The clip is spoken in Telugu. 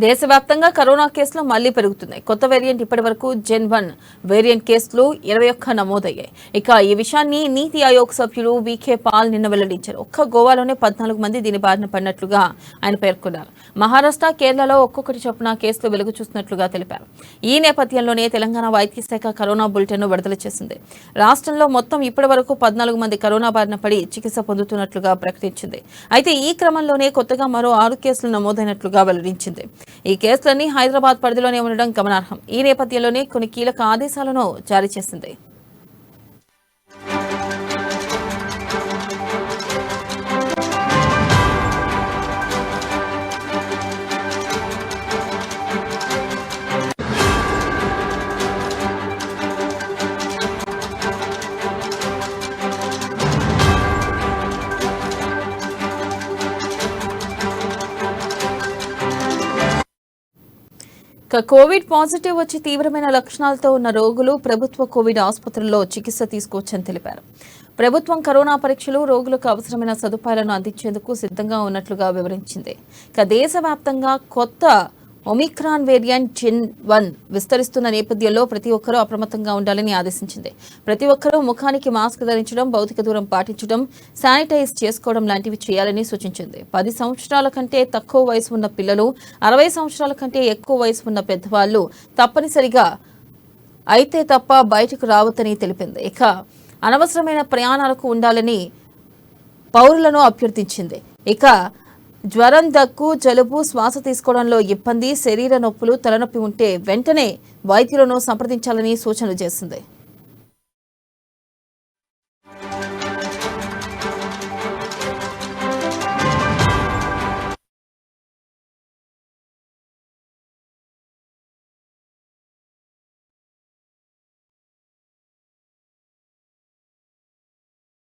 దేశవ్యాప్తంగా కరోనా కేసులు మళ్లీ పెరుగుతున్నాయి. కొత్త వేరియంట్ ఇప్పటివరకు జెన్-1 వేరియంట్ కేసులు 21 నమోదయ్యాయి. ఇక ఈ విషయాన్ని నీతి ఆయోగ్ సభ్యులు వీకే పాల్ నిన్న వెల్లడించారు. ఒక్క గోవాలోనే 14 మంది దీని బారిన పడినట్లుగా ఆయన పేర్కొన్నారు. మహారాష్ట్ర, కేరళలో ఒక్కొక్కటి చొప్పున కేసులు వెలుగు చూస్తున్నట్లుగా తెలిపారు. ఈ నేపథ్యంలోనే తెలంగాణ వైద్య శాఖ కరోనా బులెటిన్ను విడుదల చేసింది. రాష్ట్రంలో మొత్తం ఇప్పటివరకు 14 మంది కరోనా బారిన పడి చికిత్స పొందుతున్నట్లుగా ప్రకటించింది. అయితే ఈ క్రమంలోనే కొత్తగా మరో 6 కేసులు నమోదైనట్లుగా వెల్లడించింది. ఈ కేసులన్నీ హైదరాబాద్ పరిధిలోనే ఉండడం గమనార్హం. ఈ నేపథ్యంలోనే కొన్ని కీలక ఆదేశాలను జారీ చేసింది. కోవిడ్ పాజిటివ్ వచ్చి తీవ్రమైన లక్షణాలతో ఉన్న రోగులు ప్రభుత్వ కోవిడ్ ఆసుపత్రుల్లో చికిత్స తీసుకోవచ్చని తెలిపారు. ప్రభుత్వం కరోనా పరీక్షలు, రోగులకు అవసరమైన సదుపాయాలను అందించేందుకు సిద్ధంగా ఉన్నట్లుగా వివరించింది. దేశవ్యాప్తంగా కొత్త ఒమిక్రాన్ వేరియంట్ జెన్-1 విస్తరిస్తున్న నేపథ్యంలో ప్రతి ఒక్కరూ అప్రమత్తంగా ఉండాలని ఆదేశించింది. ప్రతి ఒక్కరూ ముఖానికి మాస్క్ ధరించడం, భౌతిక దూరం పాటించడం, శానిటైజ్ చేసుకోవడం లాంటివి చేయాలని సూచించింది. 10 సంవత్సరాల కంటే తక్కువ వయసు ఉన్న పిల్లలు, 60 సంవత్సరాల కంటే ఎక్కువ వయసు ఉన్న పెద్దవాళ్లు తప్పనిసరిగా అయితే తప్ప బయటకు రావద్దని తెలిపింది. ఇక అనవసరమైన ప్రయాణాలకు ఉండాలని పౌరులను అభ్యర్థించింది. ఇక జ్వరం, దగ్గు, జలుబు, శ్వాస తీసుకోవడంలో ఇబ్బంది, శరీర నొప్పులు, తలనొప్పి ఉంటే వెంటనే వైద్యులను సంప్రదించాలని సూచనలు చేసింది.